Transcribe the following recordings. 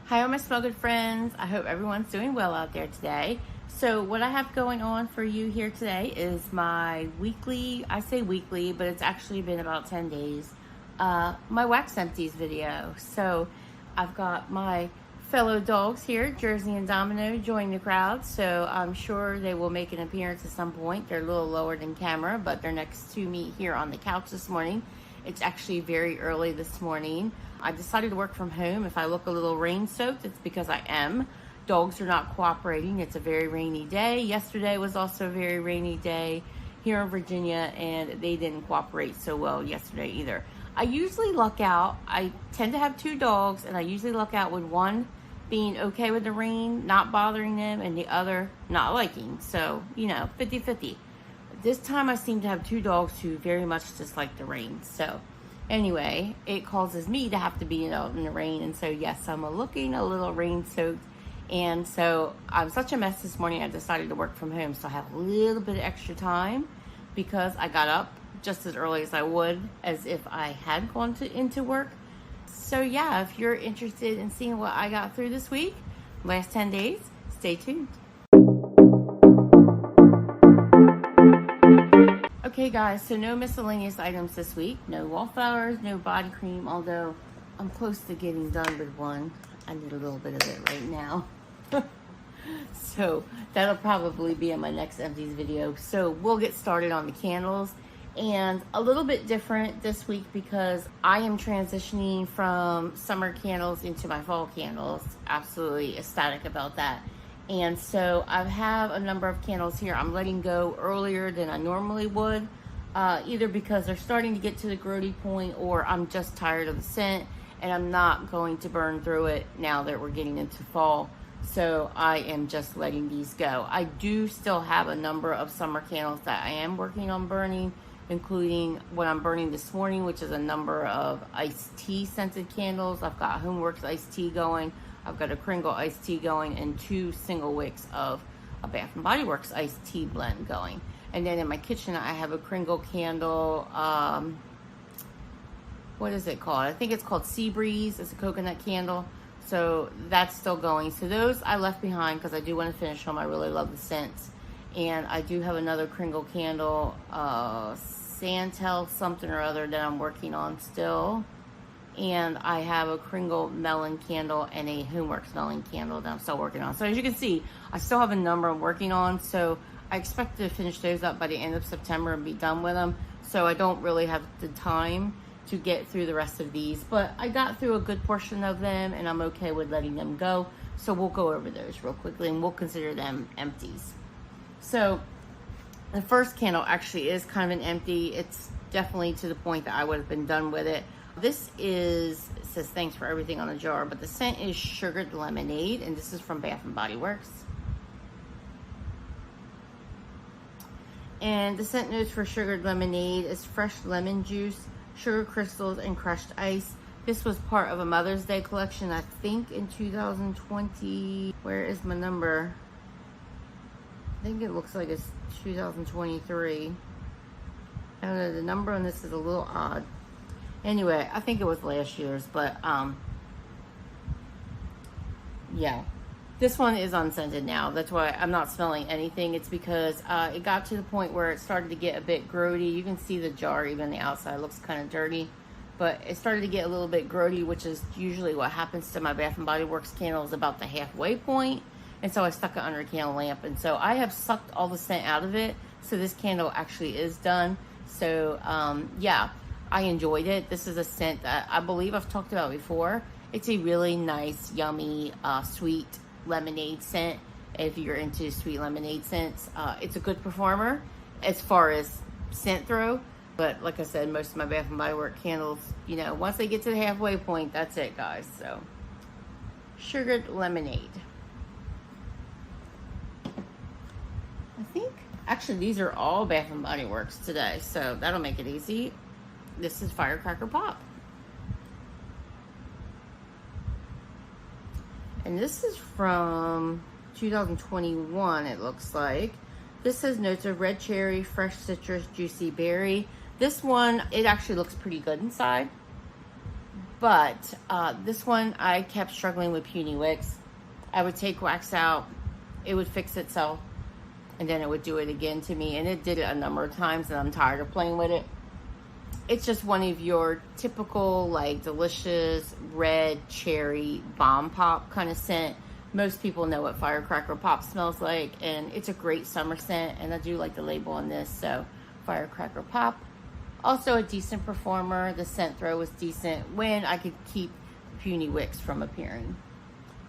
Hi, all my smell good friends. I hope everyone's doing well out there today. So what I have going on for you here today is my weekly, I say weekly, but it's actually been about 10 days, my Wax Empties video. So I've got my fellow dogs here, Jersey and Domino, joining the crowd. So I'm sure they will make an appearance at some point. They're a little lower than camera, but they're next to me here on the couch this morning. It's actually very early this morning. I decided to work from home. If I look a little rain soaked, it's because I am. Dogs are not cooperating. It's a very rainy day. Yesterday was also a very rainy day here in Virginia, and they didn't cooperate so well yesterday either. I usually luck out. I tend to have two dogs, and I usually luck out with one being okay with the rain, not bothering them, and the other not liking. So, 50-50. This time I seem to have two dogs who very much dislike the rain. So anyway, it causes me to have to be out in the rain. And so yes, I'm looking a little rain soaked. And so I'm such a mess this morning, I decided to work from home. So I have a little bit of extra time because I got up just as early as I would as if I had gone into work. So yeah, if you're interested in seeing what I got through this week, last 10 days, stay tuned. Okay guys, so no miscellaneous items this week. No wallflowers, no body cream, although I'm close to getting done with one. I need a little bit of it right now. So that'll probably be in my next Empties video. So we'll get started on the candles. And a little bit different this week because I am transitioning from summer candles into my fall candles. Absolutely ecstatic about that. And so I have a number of candles here I'm letting go earlier than I normally would, either because they're starting to get to the grody point or I'm just tired of the scent and I'm not going to burn through it now that we're getting into fall. So I am just letting these go. I do still have a number of summer candles that I am working on burning, including what I'm burning this morning, which is a number of iced tea scented candles. I've got Homeworks iced tea going. I've got a Kringle iced tea going and 2 single wicks of a Bath & Body Works iced tea blend going. And then in my kitchen, I have a Kringle candle. What is it called? I think it's called Sea Breeze. It's a coconut candle. So that's still going. So those I left behind because I do want to finish them. I really love the scents. And I do have another Kringle candle, Santel something or other that I'm working on still. And I have a Kringle melon candle and a Homeworks melon candle that I'm still working on. So as you can see, I still have a number I'm working on. So I expect to finish those up by the end of September and be done with them. So I don't really have the time to get through the rest of these. But I got through a good portion of them and I'm okay with letting them go. So we'll go over those real quickly and we'll consider them empties. So the first candle actually is kind of an empty. It's definitely to the point that I would have been done with it. This is, it says thanks for everything on the jar, but the scent is Sugared Lemonade, and this is from Bath & Body Works. And the scent notes for Sugared Lemonade is fresh lemon juice, sugar crystals, and crushed ice. This was part of a Mother's Day collection, I think in 2020. Where is my number? I think it looks like it's 2023. I don't know, the number on this is a little odd. Anyway, I think it was last year's, but yeah. This one is unscented now. That's why I'm not smelling anything. It's because it got to the point where it started to get a bit grody. You can see the jar, even the outside looks kind of dirty. But it started to get a little bit grody, which is usually what happens to my Bath & Body Works candles about the halfway point. And so I stuck it under a candle lamp. And so I have sucked all the scent out of it. So this candle actually is done. So yeah. I enjoyed it. This is a scent that I believe I've talked about before. It's a really nice, yummy, sweet lemonade scent. If you're into sweet lemonade scents, it's a good performer as far as scent throw. But like I said, most of my Bath & Body Works candles, once they get to the halfway point, that's it, guys. So, Sugared Lemonade. I think, actually, these are all Bath & Body Works today, so that'll make it easy. This is Firecracker Pop. And this is from 2021, it looks like. This says notes of red cherry, fresh citrus, juicy berry. This one, it actually looks pretty good inside. But this one, I kept struggling with puny wicks. I would take wax out, it would fix itself, and then it would do it again to me. And it did it a number of times, and I'm tired of playing with it. It's just one of your typical, like, delicious red cherry bomb pop kind of scent. Most people know what Firecracker Pop smells like, and it's a great summer scent, and I do like the label on this, so Firecracker Pop. Also a decent performer. The scent throw was decent when I could keep puny wicks from appearing.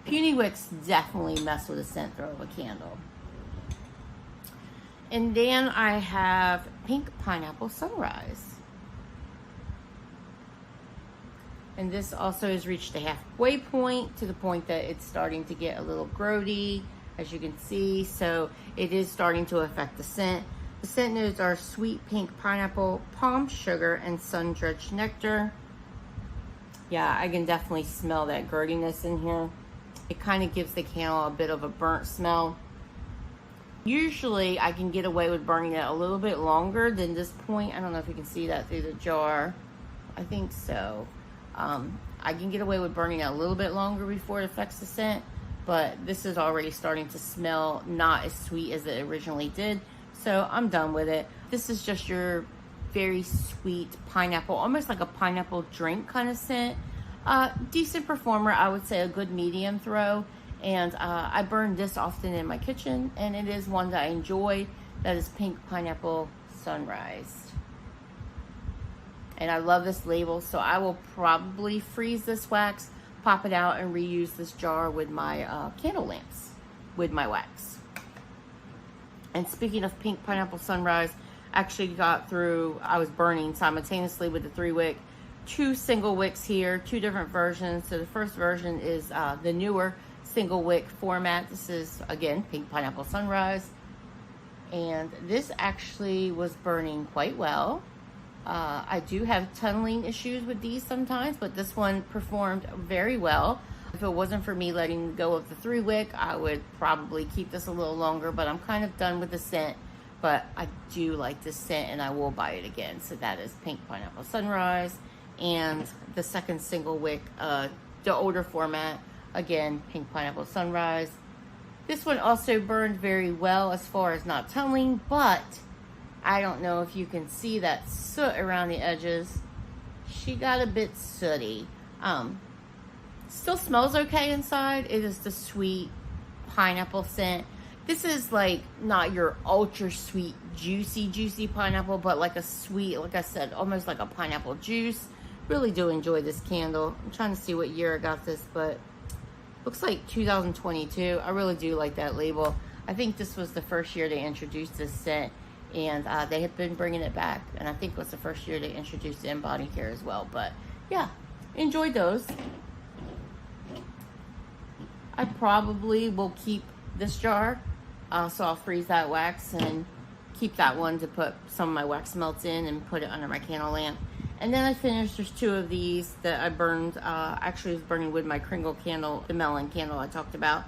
Puny wicks definitely mess with the scent throw of a candle. And then I have Pink Pineapple Sunrise. And this also has reached the halfway point, to the point that it's starting to get a little grody, as you can see. So it is starting to affect the scent. The scent notes are sweet pink pineapple, palm sugar, and sun-drenched nectar. Yeah, I can definitely smell that grittiness in here. It kind of gives the candle a bit of a burnt smell. Usually I can get away with burning it a little bit longer than this point. I don't know if you can see that through the jar. I think so. I can get away with burning it a little bit longer before it affects the scent, but this is already starting to smell not as sweet as it originally did, so I'm done with it. This is just your very sweet pineapple, almost like a pineapple drink kind of scent. Decent performer, I would say a good medium throw, and I burn this often in my kitchen, and it is one that I enjoy. That is Pink Pineapple Sunrise. And I love this label, so I will probably freeze this wax, pop it out, and reuse this jar with my candle lamps with my wax. And speaking of Pink Pineapple Sunrise, actually got through, I was burning simultaneously with the 3-wick, 2 single wicks here, 2 different versions. So the first version is the newer single wick format. This is, again, Pink Pineapple Sunrise. And this actually was burning quite well. I do have tunneling issues with these sometimes, but this one performed very well. If it wasn't for me letting go of the 3-wick, I would probably keep this a little longer, but I'm kind of done with the scent. But I do like this scent, and I will buy it again. So that is Pink Pineapple Sunrise. And the second single wick, the older format, again, Pink Pineapple Sunrise. This one also burned very well as far as not tunneling, but I don't know if you can see that soot around the edges. She got a bit sooty. Still smells okay inside. It is the sweet pineapple scent. This is like not your ultra sweet, juicy pineapple, but like a sweet, like I said, almost like a pineapple juice. Really do enjoy this candle. I'm trying to see what year I got this, but looks like 2022. I really do like that label. I think this was the first year they introduced this scent. And they have been bringing it back. And I think it was the first year they introduced it in body care as well. But yeah, enjoyed those. I probably will keep this jar. So I'll freeze that wax and keep that one to put some of my wax melts in and put it under my candle lamp. And then I finished, there's 2 of these that I burned. Actually, I was burning with my Kringle candle, the melon candle I talked about.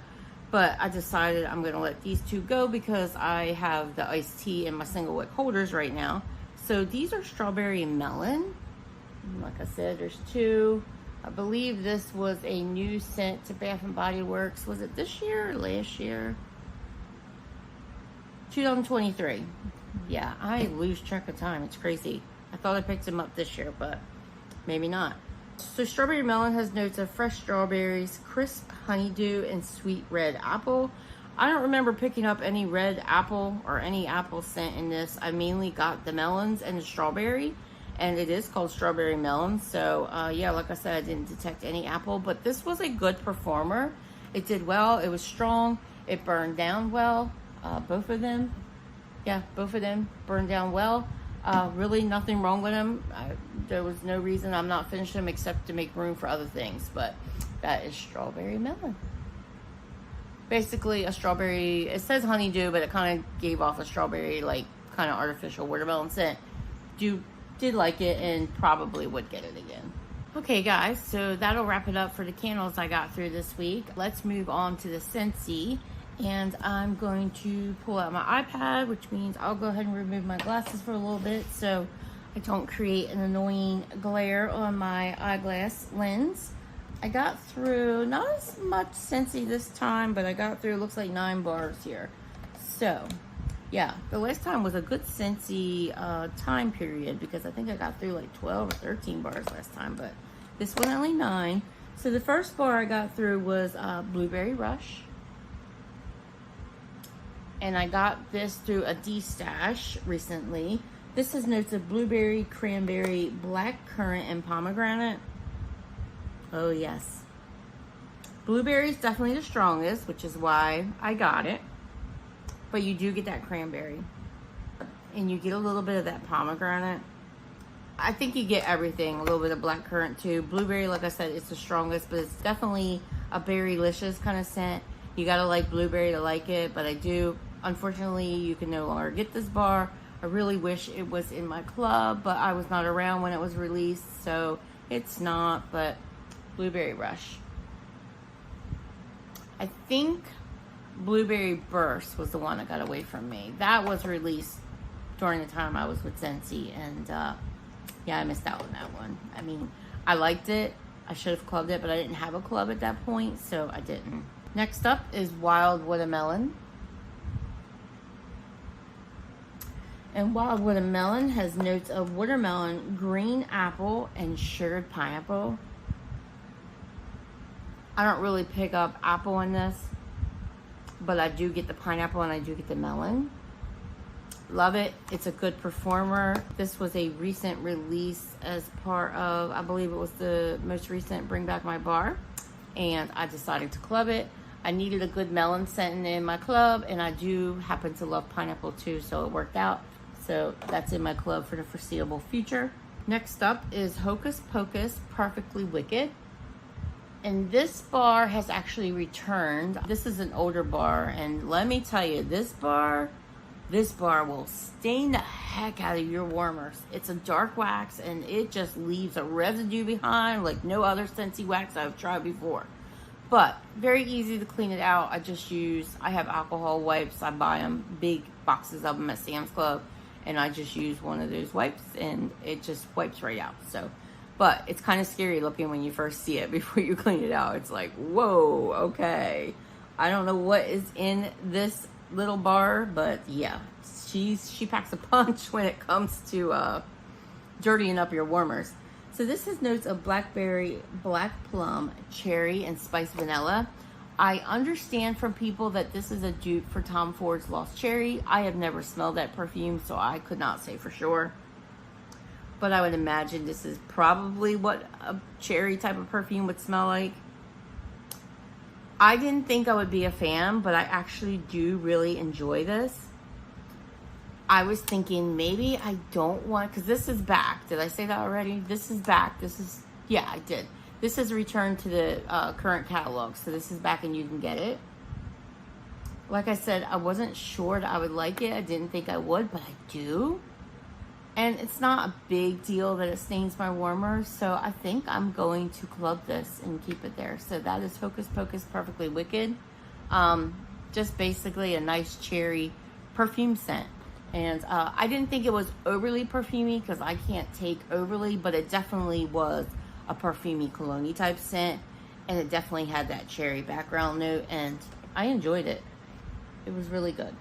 But I decided I'm going to let these 2 go because I have the iced tea in my single wick holders right now. So these are strawberry and melon. Like I said, there's 2. I believe this was a new scent to Bath & Body Works. Was it this year or last year? 2023. Yeah, I lose track of time. It's crazy. I thought I picked them up this year, but maybe not. So strawberry melon has notes of fresh strawberries, crisp honeydew, and sweet red apple. I don't remember picking up any red apple or any apple scent in this. I mainly got the melons and the strawberry, and it is called strawberry melon. So yeah, like I said, I didn't detect any apple, but this was a good performer. It did well. It was strong. It burned down well. Both of them. Yeah, both of them burned down well. Really nothing wrong with them. There was no reason I'm not finishing them except to make room for other things, but that is strawberry melon. Basically a strawberry, it says honeydew, but it kind of gave off a strawberry, like kind of artificial watermelon scent. Did like it and probably would get it again. Okay guys, so that'll wrap it up for the candles I got through this week. Let's move on to the SCENTSY. And I'm going to pull out my iPad, which means I'll go ahead and remove my glasses for a little bit so I don't create an annoying glare on my eyeglass lens. I got through, not as much SCENTSY this time, but I got through, looks like 9 bars here. So, yeah, the last time was a good SCENTSY time period because I think I got through like 12 or 13 bars last time, but this one only 9. So the first bar I got through was Blueberry Rush. And I got this through a D-stash recently. This has notes of blueberry, cranberry, black currant, and pomegranate. Oh yes. Blueberry is definitely the strongest, which is why I got it. But you do get that cranberry. And you get a little bit of that pomegranate. I think you get everything. A little bit of black currant too. Blueberry, like I said, it's the strongest, but it's definitely a berry-licious kind of scent. You gotta like blueberry to like it, but I do. Unfortunately, you can no longer get this bar. I really wish it was in my club, but I was not around when it was released, so it's not, but Blueberry Rush. I think Blueberry Burst was the one that got away from me. That was released during the time I was with SCENTSY, and yeah, I missed out on that one. I mean, I liked it. I should have clubbed it, but I didn't have a club at that point, so I didn't. Next up is Wild What-a-Melon. And Wild What-a-Melon has notes of watermelon, green apple, and sugared pineapple. I don't really pick up apple in this, but I do get the pineapple and I do get the melon. Love it. It's a good performer. This was a recent release as part of, I believe it was the most recent Bring Back My Bar, and I decided to club it. I needed a good melon scent in my club, and I do happen to love pineapple too, so it worked out. So that's in my club for the foreseeable future. Next up is Hocus Pocus Perfectly Wicked. And this bar has actually returned. This is an older bar, and let me tell you, this bar will stain the heck out of your warmers. It's a dark wax, and it just leaves a residue behind like no other SCENTSY wax I've tried before. But very easy to clean it out. I have alcohol wipes. I buy them, big boxes of them at Sam's Club. And I just use one of those wipes and it just wipes right out. So, but it's kind of scary looking when you first see it before you clean it out. It's like, whoa, okay. I don't know what is in this little bar, but yeah, she packs a punch when it comes to dirtying up your warmers. So this has notes of blackberry, black plum, cherry, and spiced vanilla. I understand from people that this is a dupe for Tom Ford's Lost Cherry. I have never smelled that perfume, so I could not say for sure. But I would imagine this is probably what a cherry type of perfume would smell like. I didn't think I would be a fan, but I actually do really enjoy this. I was thinking maybe I don't want, because this is back. Did I say that already? This is back. Yeah, I did. This is returned to the current catalog, so this is back and you can get it. Like I said, I wasn't sure that I would like it. I didn't think I would, but I do. And it's not a big deal that it stains my warmer, so I think I'm going to club this and keep it there. So that is Hocus Pocus Perfectly Wicked. Just basically a nice cherry perfume scent. And I didn't think it was overly perfumey because I can't take overly, but it definitely was a perfumey cologne type scent, and it definitely had that cherry background note, and I enjoyed it. It was really good.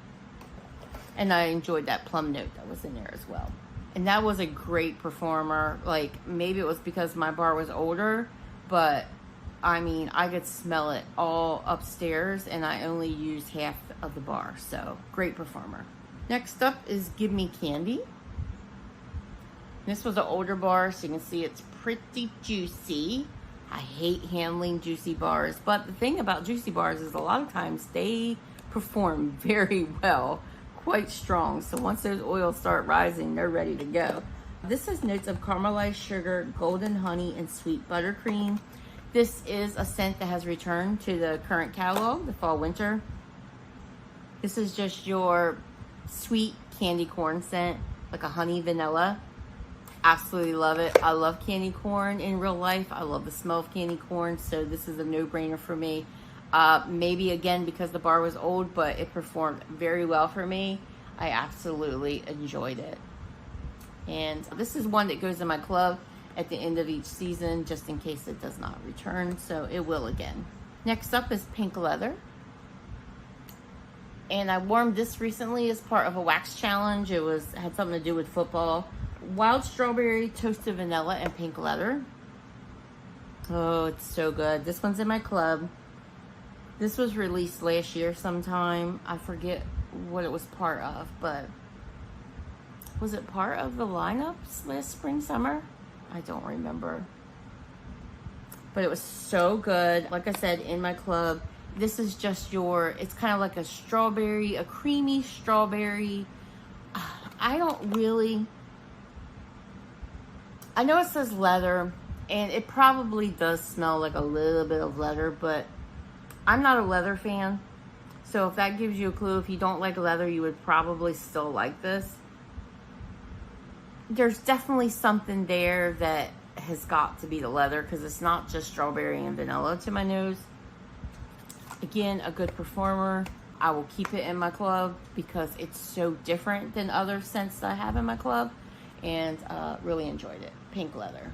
And I enjoyed that plum note that was in there as well. And that was a great performer. Like, maybe it was because my bar was older, but I mean, I could smell it all upstairs, and I only used half of the bar, so great performer. Next up is Gimme Candy. This was an older bar, so you can see it's pretty juicy. I hate handling juicy bars, but the thing about juicy bars is a lot of times they perform very well, quite strong. So once those oils start rising, they're ready to go. This has notes of caramelized sugar, golden honey, and sweet buttercream. This is a scent that has returned to the current catalog, the fall winter. This is just your sweet candy corn scent, like a honey vanilla. Absolutely love it. I love candy corn in real life. I love the smell of candy corn, so this is a no-brainer for me. Maybe again because the bar was old, but it performed very well for me. I absolutely enjoyed it. And this is one that goes in my club at the end of each season, just in case it does not return, so it will again. Next up is pink leather. And I warmed this recently as part of a wax challenge. It had something to do with football. Wild strawberry, toasted vanilla, and pink leather. Oh, it's so good. This one's in my club. This was released last year sometime. I forget what it was part of, but was it part of the lineups last spring, summer? I don't remember. But it was so good. Like I said, in my club. This is just it's kind of like a strawberry, a creamy strawberry. I know it says leather, and it probably does smell like a little bit of leather, but I'm not a leather fan. So if that gives you a clue, if you don't like leather, you would probably still like this. There's definitely something there that has got to be the leather, because it's not just strawberry and vanilla to my nose. Again, a good performer. I will keep it in my club because it's so different than other scents that I have in my club, and really enjoyed it. Pink leather.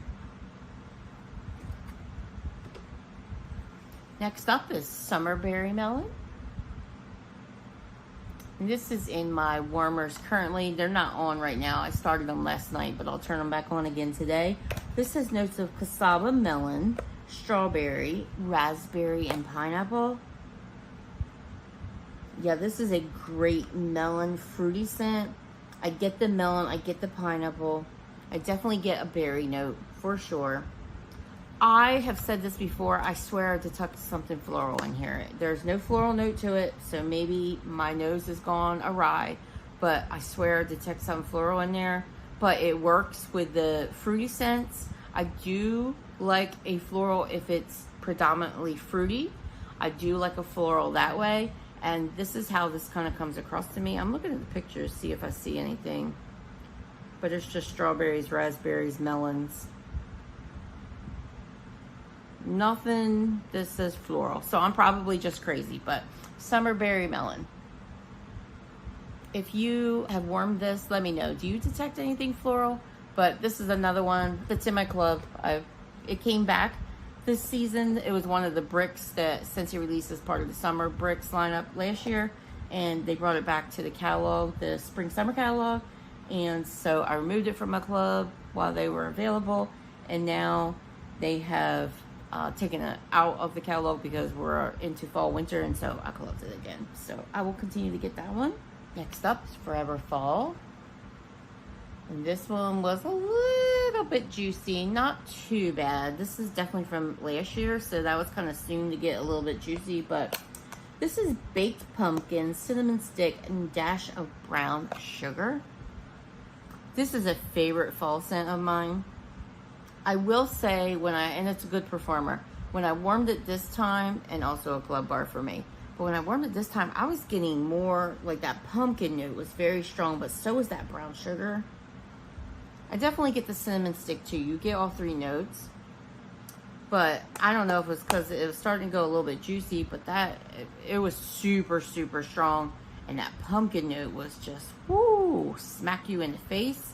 Next up is Summer Berry Melon. And this is in my warmers currently. They're not on right now. I started them last night, but I'll turn them back on again today. This has notes of cassava melon, strawberry, raspberry, and pineapple. Yeah, this is a great melon fruity scent. I get the melon, I get the pineapple. I definitely get a berry note for sure. I have said this before, I swear I detect something floral in here. There's no floral note to it, so maybe my nose has gone awry, but I swear I detect some floral in there. But it works with the fruity scents. I do like a floral if it's predominantly fruity. I do like a floral that way. And this is how this kind of comes across to me. I'm looking at the pictures to see if I see anything. But it's just strawberries, raspberries, melons. Nothing that says floral. So I'm probably just crazy. But Summer Berry Melon. If you have warmed this, let me know. Do you detect anything floral? But this is another one that's in my club. It came back this season. It was one of the bricks that SCENTSY released as part of the summer bricks lineup last year, and they brought it back to the catalog, the spring summer catalog. And so I removed it from my club while they were available, and now they have taken it out of the catalog because we're into fall winter, and so I closed it again. So I will continue to get that one. Next up is Forever Fall. And this one was a little bit juicy, not too bad. This is definitely from last year, so that was kind of soon to get a little bit juicy. But this is baked pumpkin, cinnamon stick, and dash of brown sugar. This is a favorite fall scent of mine. I will say and it's a good performer, when I warmed it this time, and also a club bar for me, but when I warmed it this time, I was getting more, like that pumpkin note was very strong, but so was that brown sugar. I definitely get the cinnamon stick too. You get all three notes. But I don't know if it was because it was starting to go a little bit juicy, but it was super, super strong. And that pumpkin note was just, whoo, smack you in the face.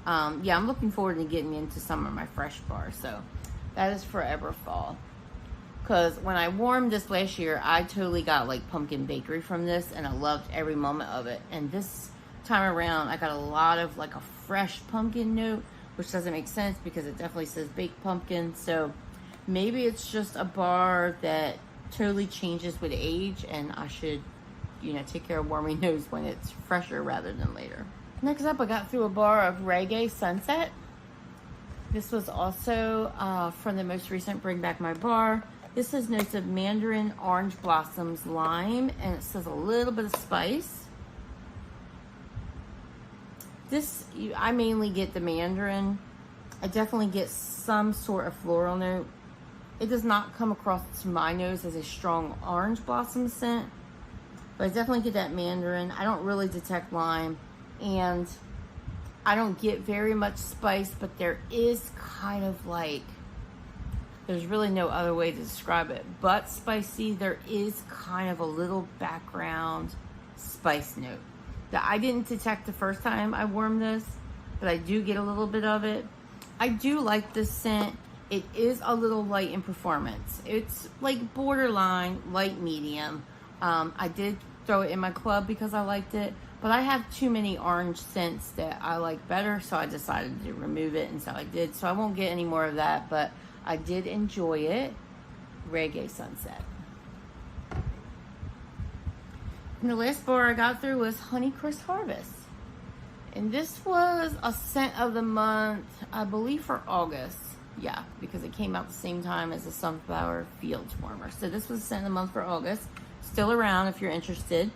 Yeah, I'm looking forward to getting into some of my fresh bars. So that is Forever Fall. Because when I warmed this last year, I totally got like pumpkin bakery from this, and I loved every moment of it. And this time around, I got a lot of like a fresh pumpkin note, which doesn't make sense because it definitely says baked pumpkin. So maybe it's just a bar that totally changes with age, and I should, take care of warming nose when it's fresher rather than later. Next up, I got through a bar of Reggae Sunset. This was also from the most recent Bring Back My Bar. This has notes of mandarin, orange blossoms, lime, and it says a little bit of spice. This, I mainly get the mandarin. I definitely get some sort of floral note. It does not come across to my nose as a strong orange blossom scent, but I definitely get that mandarin. I don't really detect lime, and I don't get very much spice, but there is kind of like, there's really no other way to describe it but spicy. There is kind of a little background spice note that I didn't detect the first time I warmed this, but I do get a little bit of it. I do like this scent. It is a little light in performance. It's like borderline light medium. I did throw it in my club because I liked it, but I have too many orange scents that I like better, so I decided to remove it, and so I did. So I won't get any more of that, but I did enjoy it. Reggae Sunset. And the last bar I got through was Honeycrisp Harvest. And this was a scent of the month, I believe, for August. Yeah, because it came out the same time as the Sunflower Fields Warmer. So this was a scent of the month for August. Still around if you're interested.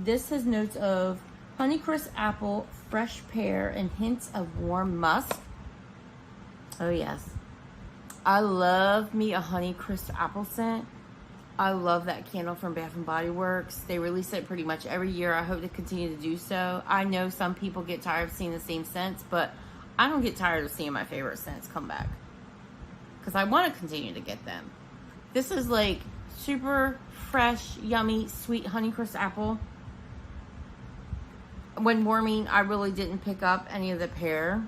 This has notes of Honeycrisp apple, fresh pear, and hints of warm musk. Oh yes. I love me a Honeycrisp apple scent. I love that candle from Bath and Body Works. They release it pretty much every year. I hope to continue to do so. I know some people get tired of seeing the same scents, but I don't get tired of seeing my favorite scents come back, because I want to continue to get them. This is like super fresh, yummy, sweet Honeycrisp apple. When warming, I really didn't pick up any of the pear,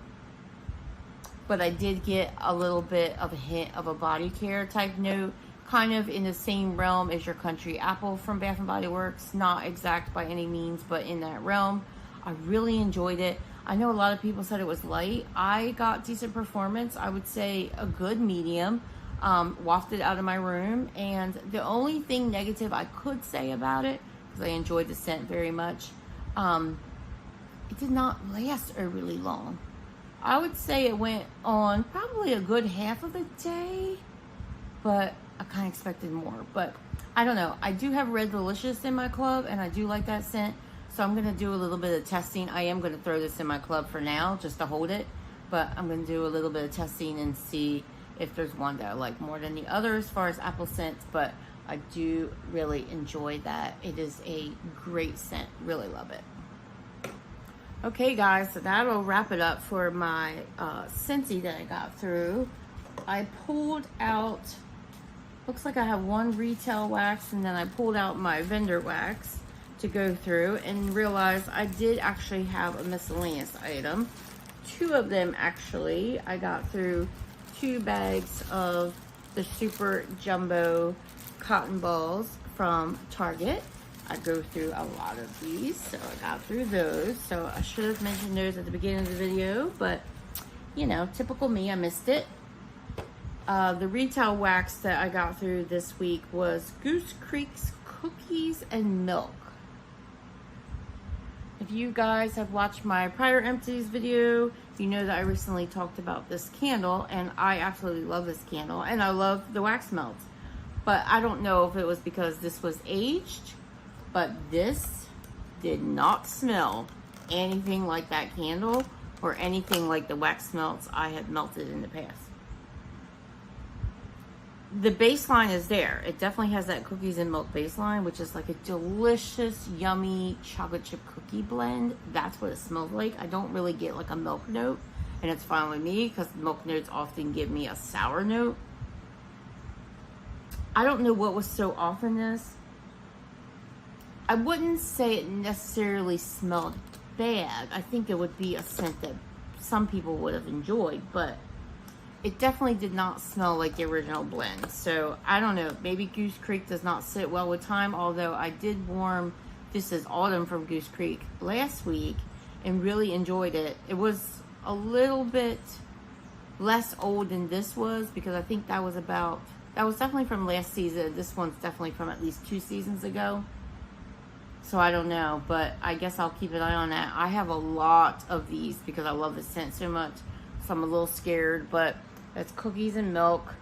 but I did get a little bit of a hint of a body care type note, kind of in the same realm as your Country Apple from Bath and Body Works. Not exact by any means, but in that realm. I really enjoyed it. I know a lot of people said it was light. I got decent performance. I would say a good medium. Wafted out of my room. And the only thing negative I could say about it, because I enjoyed the scent very much, it did not last overly long. I would say it went on probably a good half of a day, but I kind of expected more. But I don't know. I do have Red Delicious in my club, and I do like that scent. So I'm going to do a little bit of testing. I am going to throw this in my club for now, just to hold it. But I'm going to do a little bit of testing and see if there's one that I like more than the other as far as apple scents. But I do really enjoy that. It is a great scent. Really love it. Okay, guys. So that'll wrap it up for my SCENTSY that I got through. I pulled out... Looks like I have one retail wax, and then I pulled out my vendor wax to go through and realized I did actually have a miscellaneous item. 2 of them actually. I got through 2 bags of the super jumbo cotton balls from Target. I go through a lot of these, so I got through those. So I should have mentioned those at the beginning of the video, but you know, typical me, I missed it. The retail wax that I got through this week was Goose Creek's Cookies and Milk. If you guys have watched my prior Empties video, you know that I recently talked about this candle, and I absolutely love this candle, and I love the wax melts. But I don't know if it was because this was aged, but this did not smell anything like that candle or anything like the wax melts I have melted in the past. The baseline is there. It definitely has that cookies and milk baseline, which is like a delicious, yummy chocolate chip cookie blend. That's what it smells like. I don't really get like a milk note, and it's fine with me because milk notes often give me a sour note. I don't know what was so off in this. I wouldn't say it necessarily smelled bad. I think it would be a scent that some people would have enjoyed, but it definitely did not smell like the original blend. So I don't know, maybe Goose Creek does not sit well with time, although I did warm This Is Autumn from Goose Creek last week and really enjoyed it. It was a little bit less old than this was, because I think that was definitely from last season. This one's definitely from at least 2 seasons ago. So I don't know, but I guess I'll keep an eye on that. I have a lot of these because I love the scent so much, so I'm a little scared, but that's Cookies and Milk.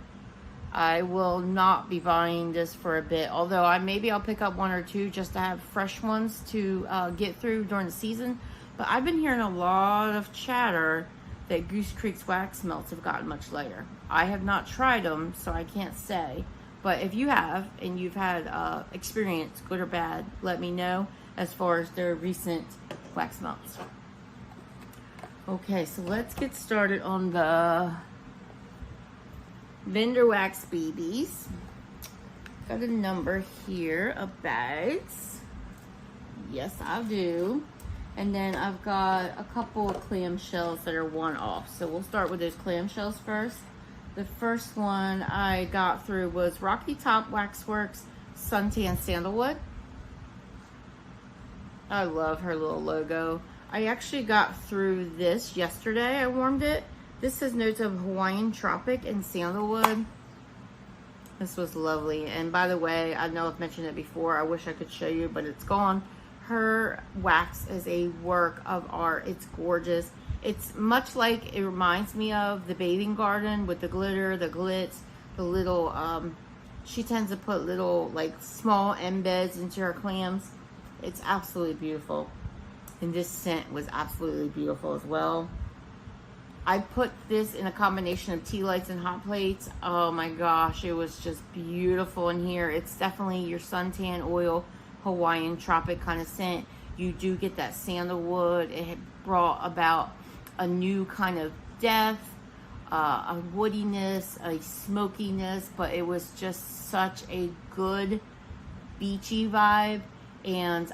I will not be buying this for a bit, although maybe I'll pick up 1 or 2 just to have fresh ones to get through during the season. But I've been hearing a lot of chatter that Goose Creek's wax melts have gotten much lighter. I have not tried them, so I can't say. But if you have, and you've had experience, good or bad, let me know as far as their recent wax melts. Okay, so let's get started on the vendor wax BBs. Got a number here of bags. Yes, I do. And then I've got a couple of clamshells that are one off. So we'll start with those clamshells first. The first one I got through was Rocky Top Waxworks Suntan Sandalwood. I love her little logo. I actually got through this yesterday. I warmed it. This has notes of Hawaiian Tropic and Sandalwood. This was lovely. And by the way, I know I've mentioned it before. I wish I could show you, but it's gone. Her wax is a work of art. It's gorgeous. It's much like, it reminds me of the Bathing Garden with the glitter, the glitz, the little, she tends to put little like small embeds into her clams. It's absolutely beautiful. And this scent was absolutely beautiful as well. I put this in a combination of tea lights and hot plates. Oh my gosh, it was just beautiful in here. It's definitely your suntan oil, Hawaiian tropic kind of scent. You do get that sandalwood. It had brought about a new kind of depth, a woodiness, a smokiness, but it was just such a good beachy vibe. And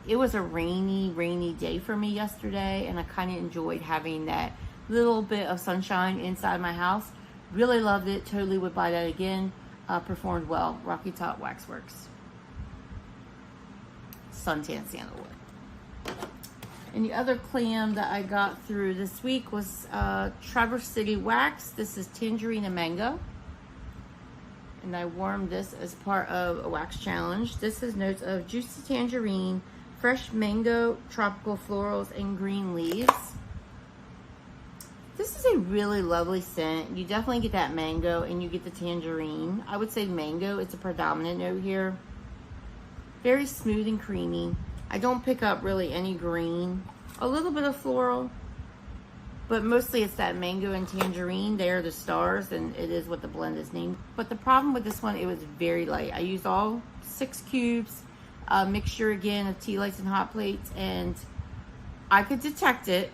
it was a rainy day for me yesterday, and I kind of enjoyed having that little bit of sunshine inside my house. Really loved it. Totally would buy that again. Performed well. Rocky Top Waxworks Suntan Sandalwood. And the other clam that I got through this week was Traverse City Wax. This is Tangerine and Mango. And I warmed this as part of a wax challenge. This has notes of juicy tangerine, fresh mango, tropical florals, and green leaves. This is a really lovely scent. You definitely get that mango and you get the tangerine. I would say mango, it's a predominant note here. Very smooth and creamy. I don't pick up really any green. A little bit of floral, but mostly it's that mango and tangerine. They are the stars, and it is what the blend is named. But the problem with this one, it was very light. I used all 6 cubes, mixture again of tea lights and hot plates, and I could detect it,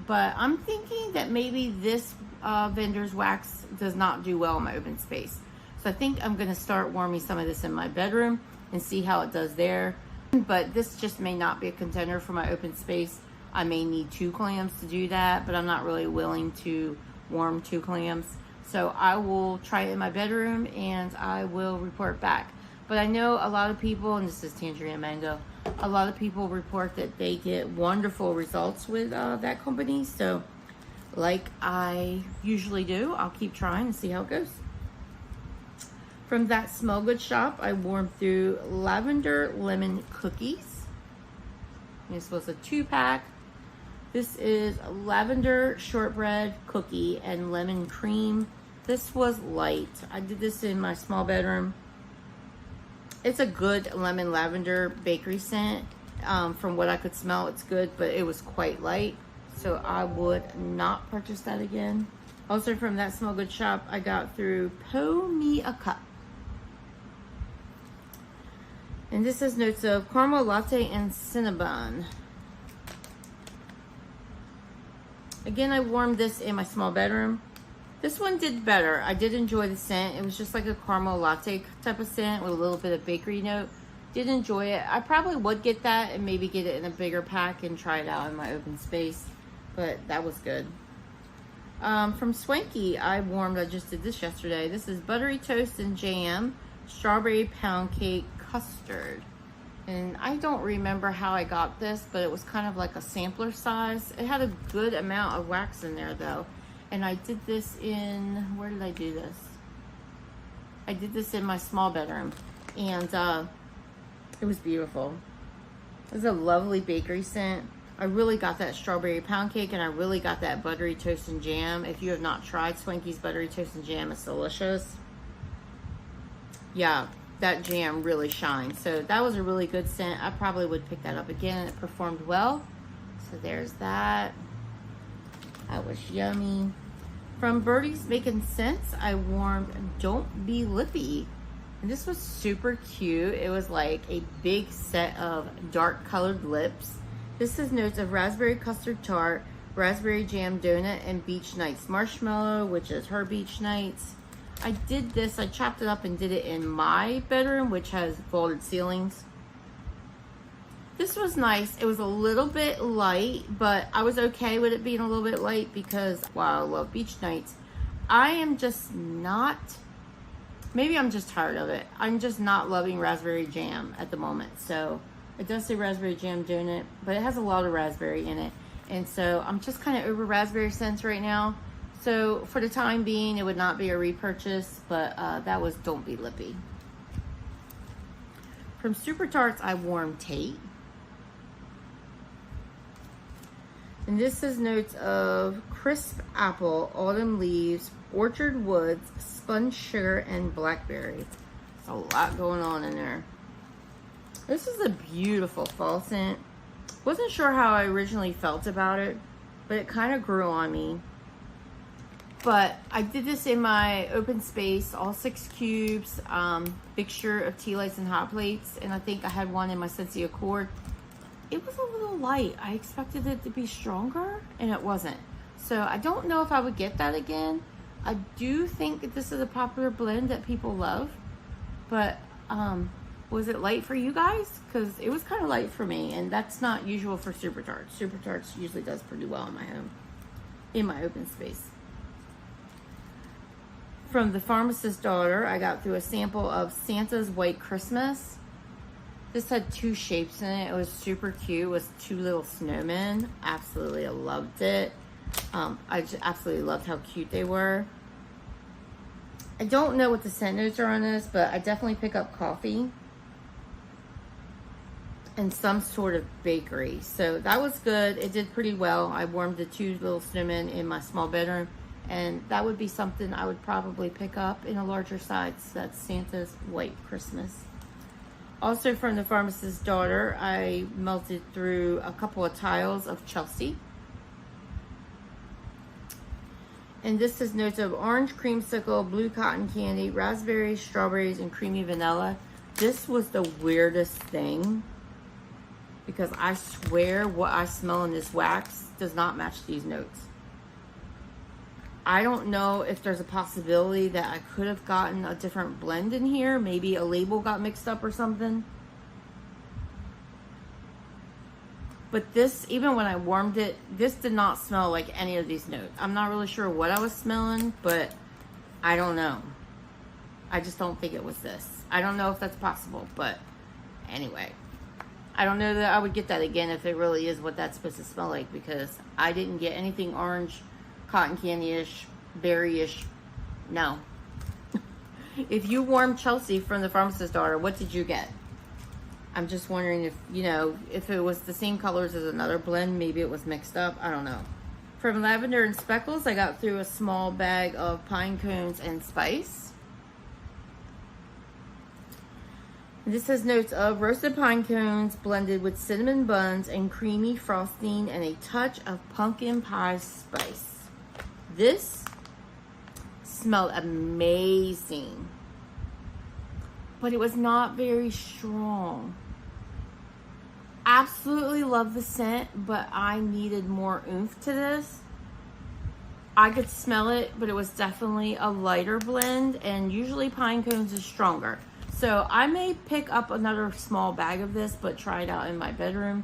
but I'm thinking that maybe this vendor's wax does not do well in my open space. So I think I'm gonna start warming some of this in my bedroom and see how it does there. But this just may not be a contender for my open space. I may need 2 clams to do that, but I'm not really willing to warm 2 clams. So I will try it in my bedroom and I will report back. But I know a lot of people, and this is tangerine and mango, a lot of people report that they get wonderful results with that company. So like I usually do, I'll keep trying and see how it goes. From That Smell Good shop, I warmed through Lavender Lemon Cookies. This was a 2-pack. This is lavender shortbread cookie and lemon cream. This was light. I did this in my small bedroom. It's a good lemon lavender bakery scent. From what I could smell, it's good, but it was quite light. So I would not purchase that again. Also from That Smell Good shop, I got through Pour Me a Cup. And this has notes of caramel latte and cinnamon. Again, I warmed this in my small bedroom. This one did better. I did enjoy the scent. It was just like a caramel latte type of scent with a little bit of bakery note. Did enjoy it. I probably would get that and maybe get it in a bigger pack and try it out in my open space. But that was good. From Swanky, I just did this yesterday. This is buttery toast and jam, strawberry pound cake, custard. And I don't remember how I got this, but it was kind of like a sampler size. It had a good amount of wax in there though. And I did this in, where did I do this? I did this in my small bedroom. And it was beautiful. It was a lovely bakery scent. I really got that strawberry pound cake, and I really got that buttery toast and jam. If you have not tried Swanky's buttery toast and jam, it's delicious. Yeah, that jam really shines. So that was a really good scent. I probably would pick that up again. It performed well. So there's that. That was yummy. From Birdies Making Sense, I warmed Don't Be Lippy. And this was super cute. It was like a big set of dark colored lips. This is notes of raspberry custard tart, raspberry jam donut, and beach nights marshmallow, which is her beach nights. I did this, I chopped it up and did it in my bedroom, which has vaulted ceilings. This was nice. It was a little bit light, but I was okay with it being a little bit light because while I love beach nights, I am just not, maybe I'm just tired of it. I'm just not loving raspberry jam at the moment. So it does say raspberry jam donut, but it has a lot of raspberry in it. And so I'm just kind of over raspberry scents right now. So for the time being, it would not be a repurchase, but that was Don't Be Lippy. From Super Tarts, I warmed Tate. And this is notes of crisp apple, autumn leaves, orchard woods, spun sugar, and blackberry. There's a lot going on in there. This is a beautiful fall scent. Wasn't sure how I originally felt about it, but it kind of grew on me. But I did this in my open space, all 6 cubes, mixture of tea lights and hot plates, and I think I had one in my SCENTSY Accord. It was a little light. I expected it to be stronger, and it wasn't. So I don't know if I would get that again. I do think that this is a popular blend that people love, but was it light for you guys? Because it was kind of light for me, and that's not usual for Super Tarts. Super Tarts usually does pretty well in my home, in my open space. From the Pharmacist Daughter, I got through a sample of Santa's White Christmas. This had 2 shapes in it. It was super cute. It was 2 little snowmen. Absolutely, I loved it. I just absolutely loved how cute they were. I don't know what the scent notes are on this, but I definitely pick up coffee and some sort of bakery. So that was good. It did pretty well. I warmed the 2 little snowmen in my small bedroom, and that would be something I would probably pick up in a larger size. So that's Santa's White Christmas. Also from the Pharmacist's Daughter, I melted through a couple of tiles of Chelsea. And this is notes of orange creamsicle, blue cotton candy, raspberries, strawberries, and creamy vanilla. This was the weirdest thing because I swear what I smell in this wax does not match these notes. I don't know if there's a possibility that I could have gotten a different blend in here. Maybe a label got mixed up or something. But this, even when I warmed it, this did not smell like any of these notes. I'm not really sure what I was smelling, but I don't know. I just don't think it was this. I don't know if that's possible, but anyway. I don't know that I would get that again if it really is what that's supposed to smell like, because I didn't get anything orange, cotton candy-ish, berry-ish. No. If you warmed Chelsea from the Pharmacist's Daughter, what did you get? I'm just wondering if, you know, if it was the same colors as another blend, maybe it was mixed up. I don't know. From Lavender and Speckles, I got through a small bag of pine cones and spice. This has notes of roasted pine cones blended with cinnamon buns and creamy frosting and a touch of pumpkin pie spice. This smelled amazing, but it was not very strong. Absolutely love the scent, but I needed more oomph to this. I could smell it, but it was definitely a lighter blend, and usually pine cones is stronger. So I may pick up another small bag of this, but try it out in my bedroom,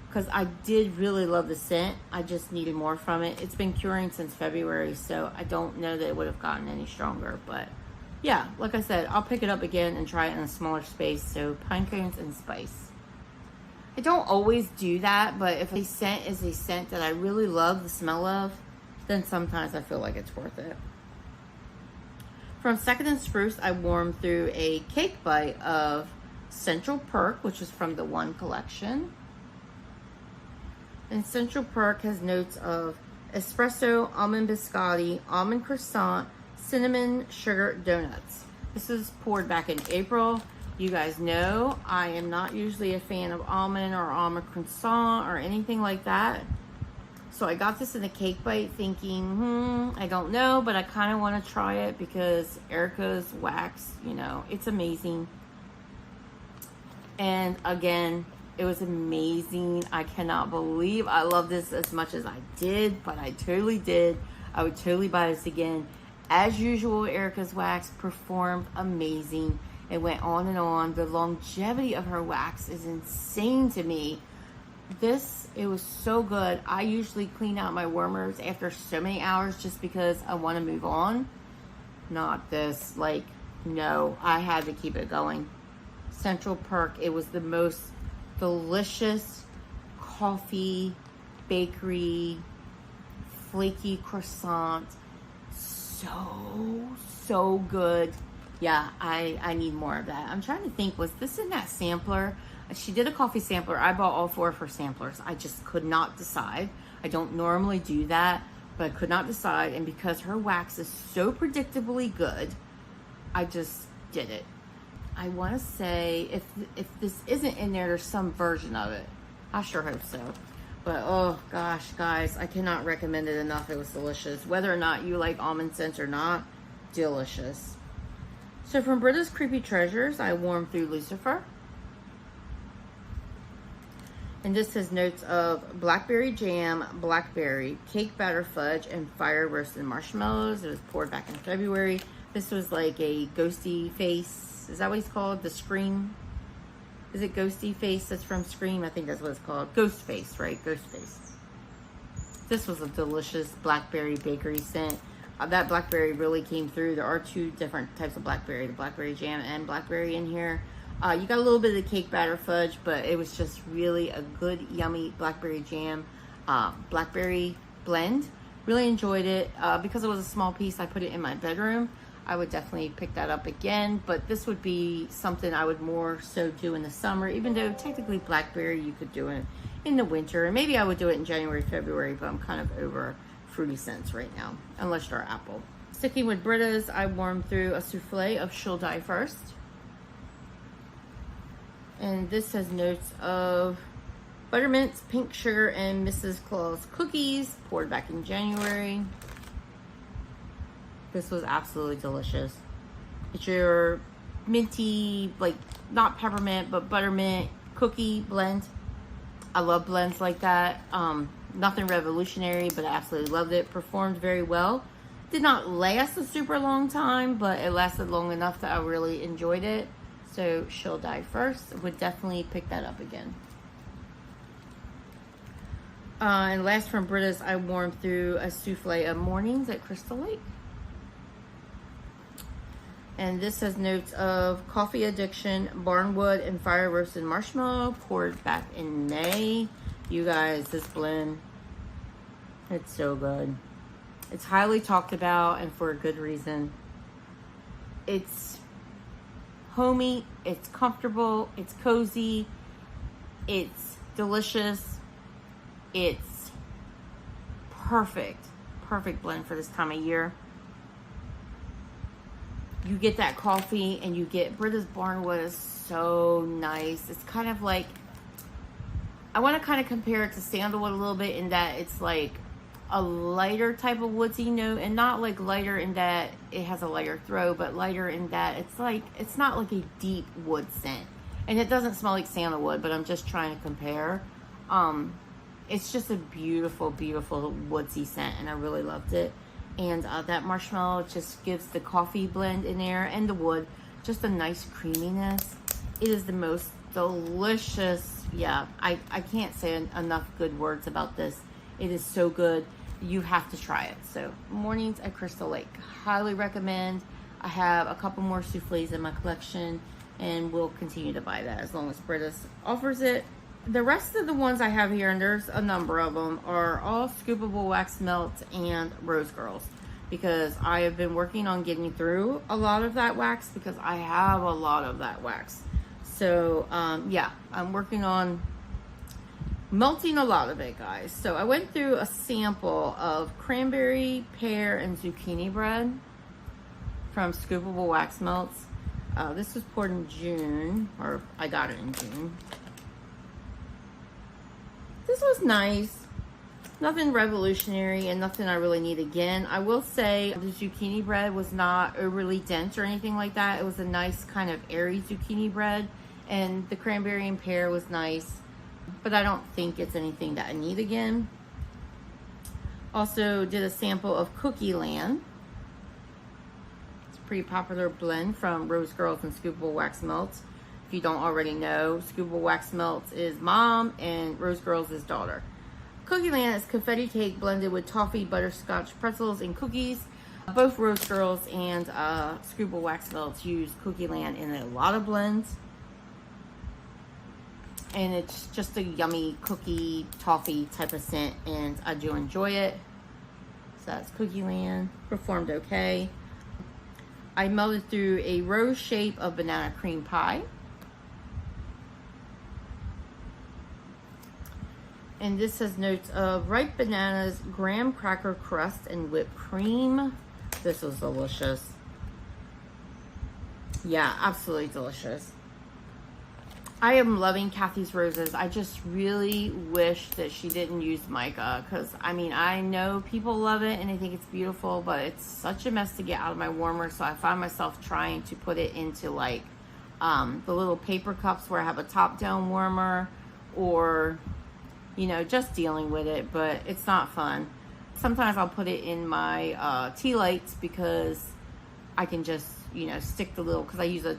because I did really love the scent. I just needed more from it. It's been curing since February, so I don't know that it would have gotten any stronger. But yeah, like I said, I'll pick it up again and try it in a smaller space. So pine cones and spice. I don't always do that, but if a scent is a scent that I really love the smell of, then sometimes I feel like it's worth it. From Second and Spruce, I warmed through a cake bite of Central Perk, which is from the One collection. And Central Perk has notes of espresso, almond biscotti, almond croissant, cinnamon sugar donuts. This is poured back in April. You guys know I am not usually a fan of almond or almond croissant or anything like that. So I got this in a cake bite thinking, I don't know, but I kind of want to try it because Erica's wax, you know, it's amazing. And again, it was amazing. I cannot believe I love this as much as I did, but I totally did. I would totally buy this again. As usual, Erica's wax performed amazing. It went on and on. The longevity of her wax is insane to me. It was so good. I usually clean out my warmers after so many hours just because I want to move on. Not this. Like, no, I had to keep it going. Central Perk, it was the most delicious coffee, bakery, flaky croissant. So good. Yeah, I need more of that. I'm trying to think, was this in that sampler? She did a coffee sampler. I bought all 4 of her samplers. I just could not decide. I don't normally do that, but I could not decide. And because her wax is so predictably good, I just did it. I want to say, if this isn't in there, there's some version of it. I sure hope so. But oh gosh, guys, I cannot recommend it enough. It was delicious. Whether or not you like almond scents or not, delicious. So from Britta's Creepy Treasures, I warmed through Lucifer. And this has notes of blackberry jam, blackberry, cake batter fudge, and fire roasted marshmallows. It was poured back in February. This was like a ghosty face. Is that what he's called? The Scream? Is it Ghosty Face? That's from Scream. I think that's what it's called. Ghost Face, right? Ghost Face. This was a delicious blackberry bakery scent. That blackberry really came through. There are 2 different types of blackberry. The blackberry jam and blackberry in here. You got a little bit of the cake batter fudge, but it was just really a good, yummy blackberry jam, blackberry blend. Really enjoyed it. Because it was a small piece, I put it in my bedroom. I would definitely pick that up again, but this would be something I would more so do in the summer, even though technically blackberry you could do it in the winter, and maybe I would do it in January, February, but I'm kind of over fruity scents right now, unless you're apple. Sticking with Britta's, I warmed through a souffle of She'll Die First. And this has notes of buttermints, pink sugar, and Mrs. Claus cookies, poured back in January. This was absolutely delicious. It's your minty, like not peppermint, but buttermint cookie blend. I love blends like that. Nothing revolutionary, but I absolutely loved it. Performed very well. Did not last a super long time, but it lasted long enough that I really enjoyed it. So She'll Die First. Would definitely pick that up again. And last from Britta's, I warmed through a souffle of mornings at Crystal Lake. And this has notes of coffee addiction, barnwood, and fire roasted marshmallow, poured back in May. You guys, this blend, it's so good. It's highly talked about, and for a good reason. It's homey, it's comfortable, it's cozy, it's delicious, it's perfect blend for this time of year. You get that coffee and you get Britta's Barnwood is so nice. It's kind of like, I want to kind of compare it to sandalwood a little bit in that it's like a lighter type of woodsy note, and not like lighter in that it has a lighter throw, but lighter in that it's like, it's not like a deep wood scent, and it doesn't smell like sandalwood, but I'm just trying to compare. It's just a beautiful woodsy scent, and I really loved it. And that marshmallow just gives the coffee blend in there and the wood just a nice creaminess. It is the most delicious. Yeah, I can't say enough good words about this. It is so good. You have to try it. So mornings at Crystal Lake, highly recommend. I have a couple more souffles in my collection, and we'll continue to buy that as long as Britta offers it. The rest of the ones I have here, and there's a number of them, are all Scoopable Wax Melts and Rose Girls, because I have been working on getting through a lot of that wax, because I have a lot of that wax. So yeah, I'm working on melting a lot of it, guys. So I went through a sample of cranberry, pear, and zucchini bread from Scoopable Wax Melts. This was poured in June, or I got it in June. This was nice. Nothing revolutionary and nothing I really need again. I will say the zucchini bread was not overly dense or anything like that. It was a nice kind of airy zucchini bread, and the cranberry and pear was nice, but I don't think it's anything that I need again. Also did a sample of Cookie Land. It's pretty popular blend from Rose Girls and Scoopable Wax Melts. If you don't already know, Scoopable Wax Melts is mom and Rose Girls is daughter. Cookie Land is confetti cake blended with toffee, butterscotch pretzels, and cookies. Both Rose Girls and Scoopable Wax Melts use Cookie Land in a lot of blends. And it's just a yummy cookie toffee type of scent, and I do enjoy it. So that's Cookie Land. Performed okay. I melted through a rose shape of banana cream pie. And this has notes of ripe bananas, graham cracker crust, and whipped cream. This was delicious. Yeah, absolutely delicious. I am loving Kathy's roses. I just really wish that she didn't use mica, because I mean, I know people love it and they think it's beautiful, but it's such a mess to get out of my warmer. So I find myself trying to put it into like the little paper cups where I have a top down warmer, or you know, just dealing with it, but it's not fun. Sometimes I'll put it in my tea lights because I can just, you know, stick the little, because I use a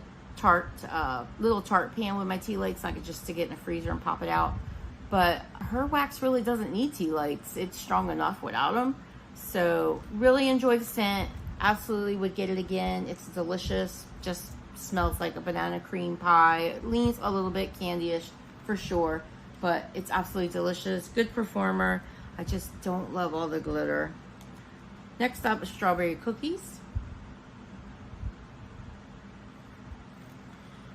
little tart pan with my tea lights. I could just stick it in the freezer and pop it out. But her wax really doesn't need tea lights. It's strong enough without them. So really enjoy the scent. Absolutely would get it again. It's delicious. Just smells like a banana cream pie. It leans a little bit candy-ish for sure, but it's absolutely delicious. Good performer. I just don't love all the glitter. Next up is strawberry cookies.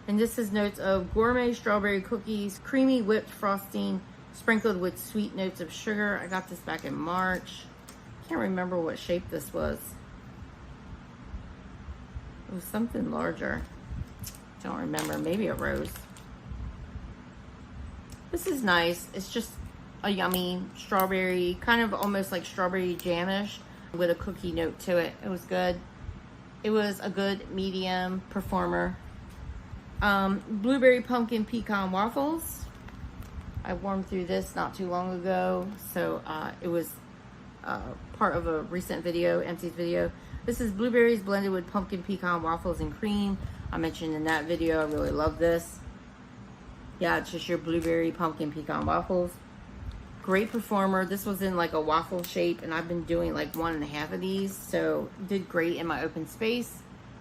And this is notes of gourmet strawberry cookies, creamy whipped frosting, sprinkled with sweet notes of sugar. I got this back in March. Can't remember what shape this was. It was something larger. Don't remember, maybe a rose. This is nice. It's just a yummy strawberry, kind of almost like strawberry jam-ish with a cookie note to it. It was good. It was a good medium performer. Blueberry pumpkin pecan waffles. I warmed through this not too long ago, so it was part of a recent video, Empties video. This is blueberries blended with pumpkin pecan waffles and cream. I mentioned in that video, I really love this. Yeah, it's just your blueberry pumpkin pecan waffles. Great performer. This was in like a waffle shape, and I've been doing like 1.5 of these, so did great in my open space.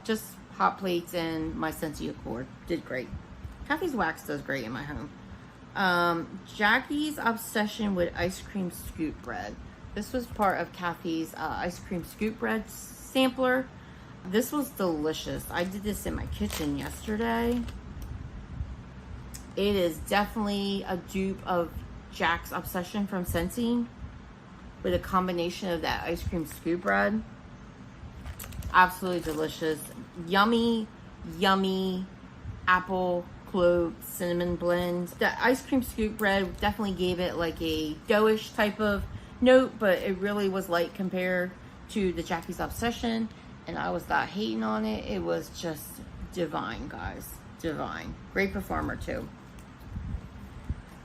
Just hot plates and my SCENTSY Accord. Did great. Kathy's wax does great in my home. Jackie's obsession with ice cream scoop bread. This was part of Kathy's ice cream scoop bread sampler. This was delicious. I did this in my kitchen yesterday. It is definitely a dupe of Jack's obsession from SCENTSY with a combination of that ice cream scoop bread. Absolutely delicious. Yummy, yummy apple, clove, cinnamon blend. The ice cream scoop bread definitely gave it like a doughish type of note, but it really was light compared to the Jackie's Obsession, and I was not hating on it. It was just divine, guys. Divine. Great performer too.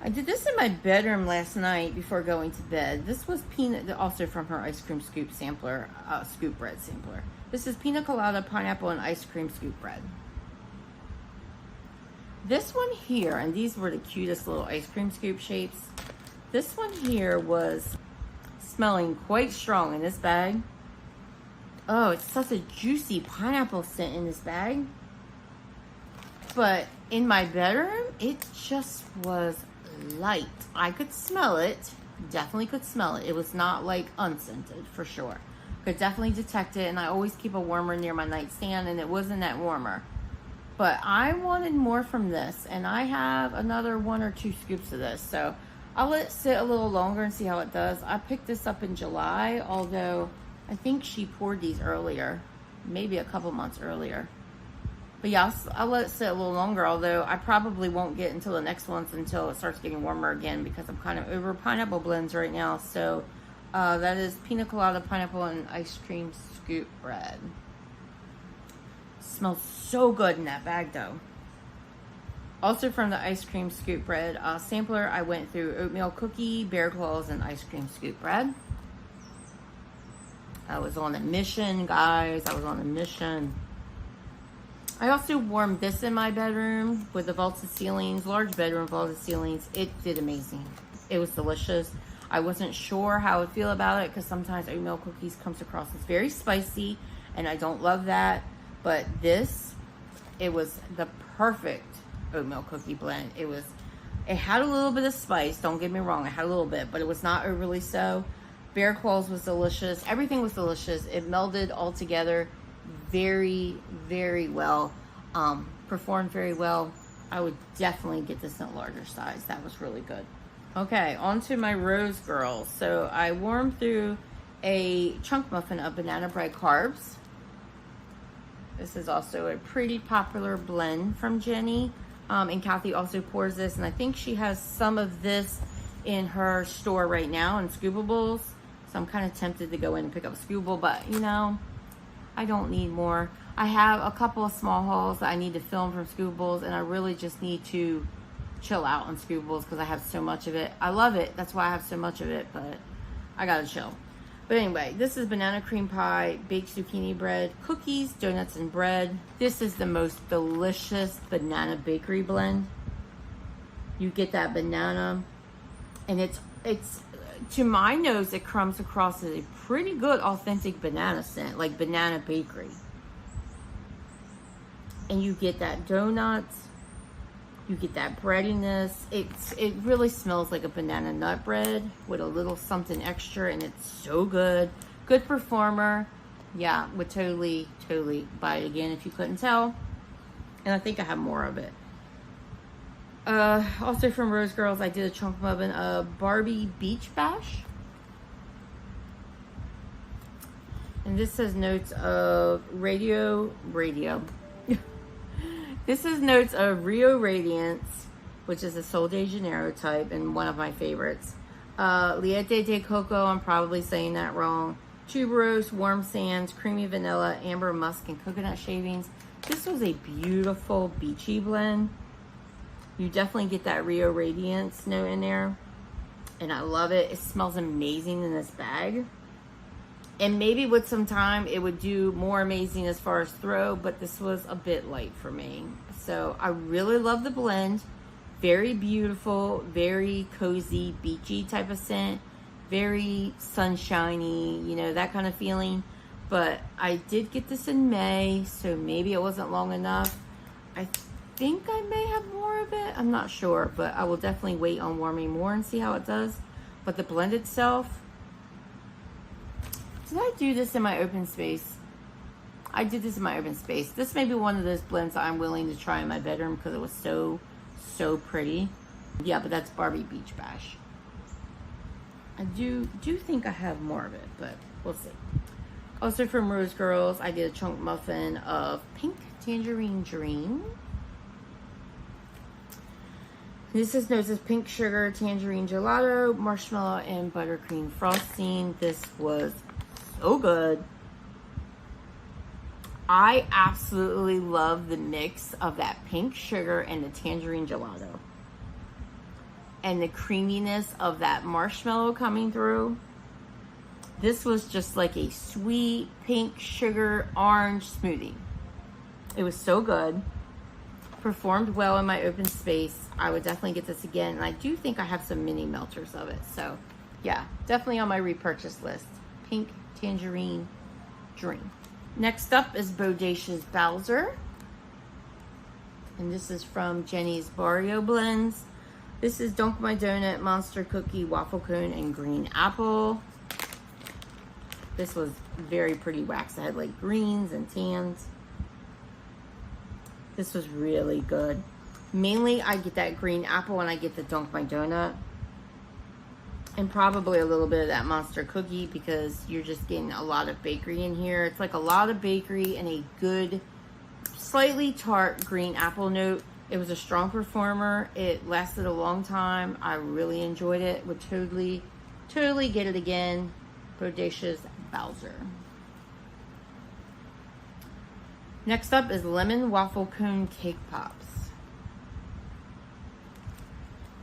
I did this in my bedroom last night before going to bed. This was peanut, also from her ice cream scoop sampler, scoop bread sampler. This is pina colada, pineapple, and ice cream scoop bread. This one here, and these were the cutest little ice cream scoop shapes. This one here was smelling quite strong in this bag. Oh, it's such a juicy pineapple scent in this bag. But in my bedroom, it just was light. I could smell it. Definitely could smell it. It was not like unscented for sure. Could definitely detect it, and I always keep a warmer near my nightstand, and it wasn't that warmer. But I wanted more from this, and I have another 1 or 2 scoops of this, so I'll let it sit a little longer and see how it does. I picked this up in July, although I think she poured these earlier, maybe a couple months earlier. But yeah, I'll let it sit a little longer, although I probably won't get until the next ones until it starts getting warmer again, because I'm kind of over pineapple blends right now. So that is pina colada, pineapple, and ice cream scoop bread. Smells so good in that bag though. Also from the ice cream scoop bread sampler, I went through oatmeal cookie, bear claws, and ice cream scoop bread. I was on a mission, guys. I was on a mission. I also warmed this in my bedroom with the vaulted ceilings, large bedroom vaulted ceilings. It did amazing. It was delicious. I wasn't sure how I would feel about it because sometimes oatmeal cookies comes across as very spicy and I don't love that. But this, it was the perfect oatmeal cookie blend. It had a little bit of spice, don't get me wrong, it had a little bit, but it was not overly so. Bear claws was delicious. Everything was delicious. It melded all together very, very well. Performed very well. I would definitely get this in a larger size. That was really good. Okay, on to my Rose Girls. So I warmed through a chunk muffin of banana bread carbs. This is also a pretty popular blend from Jenny. And Kathy also pours this, and I think she has some of this in her store right now in Scoopables. So I'm kind of tempted to go in and pick up a Scoopable, but you know, I don't need more. I have a couple of small hauls that I need to film from Scoopables, and I really just need to chill out on Scoopables because I have so much of it. I love it. That's why I have so much of it, but I gotta chill. But anyway, this is banana cream pie, baked zucchini bread, cookies, donuts, and bread. This is the most delicious banana bakery blend. You get that banana, and it's to my nose, it comes across as a pretty good authentic banana scent, like banana bakery. And you get that donuts, you get that breadiness. It really smells like a banana nut bread with a little something extra, and it's so good. Good performer. Yeah, would totally buy it again if you couldn't tell. And I think I have more of it. Also from Rose Girls, I did a chunk muffin of Barbie Beach Bash. And this has notes of radio. This is notes of Rio Radiance, which is a Sol de Janeiro type and one of my favorites. Liete de Coco, I'm probably saying that wrong. Tuberose, warm sands, creamy vanilla, amber musk, and coconut shavings. This was a beautiful beachy blend. You definitely get that Rio Radiance note in there. And I love it. It smells amazing in this bag. And maybe with some time, it would do more amazing as far as throw, but this was a bit light for me. So I really love the blend. Very beautiful, very cozy, beachy type of scent. Very sunshiny, you know, that kind of feeling. But I did get this in May, so maybe it wasn't long enough. I think I may have more of it. I'm not sure, but I will definitely wait on warming more and see how it does. But the blend itself, did I do this in my open space? I did this in my open space. This may be one of those blends that I'm willing to try in my bedroom because it was so pretty. Yeah, but that's Barbie Beach Bash. I do think I have more of it, but we'll see. Also from Rose Girls, I did a chunk muffin of Pink Tangerine Dream. This is notes as pink sugar, tangerine gelato, marshmallow, and buttercream frosting. This was so good. I absolutely love the mix of that pink sugar and the tangerine gelato. And the creaminess of that marshmallow coming through. This was just like a sweet pink sugar orange smoothie. It was so good. Performed well in my open space. I would definitely get this again. And I do think I have some mini melters of it. So yeah, definitely on my repurchase list. Pink Tangerine Dream. Next up is Bodacious Bowser. And this is from Jenny's Barrio Blends. This is Dunk My Donut, Monster Cookie, Waffle Cone, and Green Apple. This was very pretty wax. I had like greens and tans. This was really good. Mainly, I get that green apple when I get the Dunk My Donut. And probably a little bit of that Monster Cookie because you're just getting a lot of bakery in here. It's like a lot of bakery and a good, slightly tart green apple note. It was a strong performer. It lasted a long time. I really enjoyed it. Would totally get it again. Bodacious Bowser. Next up is Lemon Waffle Cone Cake Pops.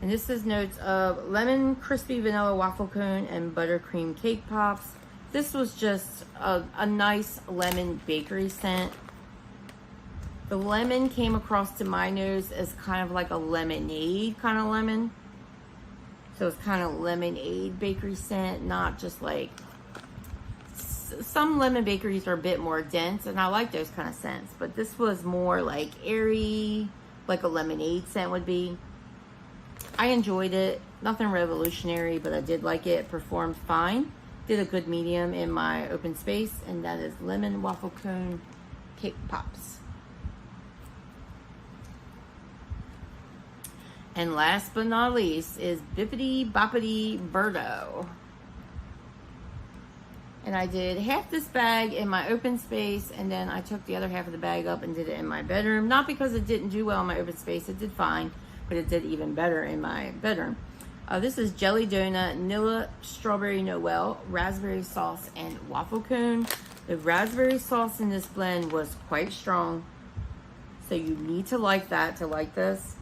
And this is notes of lemon, crispy vanilla waffle cone, and buttercream cake pops. This was just a nice lemon bakery scent. The lemon came across to my nose as kind of like a lemonade kind of lemon. So it's kind of lemonade bakery scent, not just like, some lemon bakeries are a bit more dense and I like those kind of scents, but this was more like airy, like a lemonade scent would be. I enjoyed it. Nothing revolutionary, but I did like it. It performed fine. Did a good medium in my open space, and that is Lemon Waffle Cone Cake Pops. And last but not least is Bippity Boppity Birdo. And I did half this bag in my open space, and then I took the other half of the bag up and did it in my bedroom. Not because it didn't do well in my open space, it did fine, but it did even better in my bedroom. This is Jelly Donut, Nilla Strawberry Noel, Raspberry Sauce, and Waffle Cone. The raspberry sauce in this blend was quite strong, so you need to like that to like this.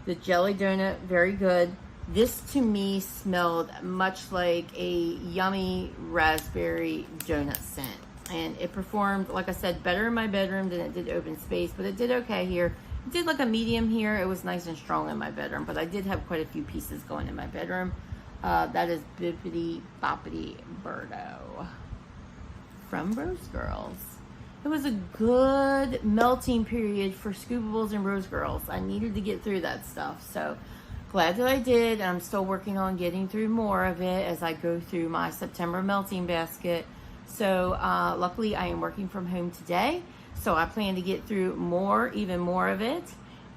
The Jelly Donut, very good. This to me smelled much like a yummy raspberry donut scent. And it performed, like I said, better in my bedroom than it did open space, but it did okay here. It did like a medium here. It was nice and strong in my bedroom, but I did have quite a few pieces going in my bedroom. That is Bippity Boppity Birdo from Rose Girls. It was a good melting period for Scoopables and Rose Girls. I needed to get through that stuff, so glad that I did. I'm still working on getting through more of it as I go through my September melting basket. So luckily I am working from home today, so I plan to get through even more of it,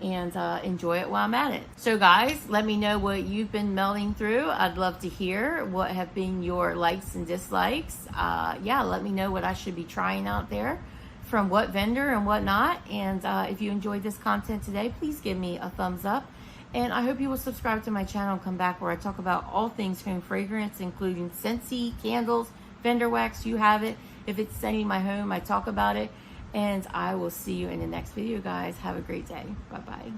and enjoy it while I'm at it. So guys, let me know what you've been melting through. I'd love to hear what have been your likes and dislikes. Yeah, let me know what I should be trying out there, from what vendor and whatnot. And if you enjoyed this content today, please give me a thumbs up. And I hope you will subscribe to my channel and come back, where I talk about all things home fragrance, including SCENTSY, candles, vendor wax, you have it. If it's scenting my home, I talk about it. And I will see you in the next video, guys. Have a great day. Bye-bye.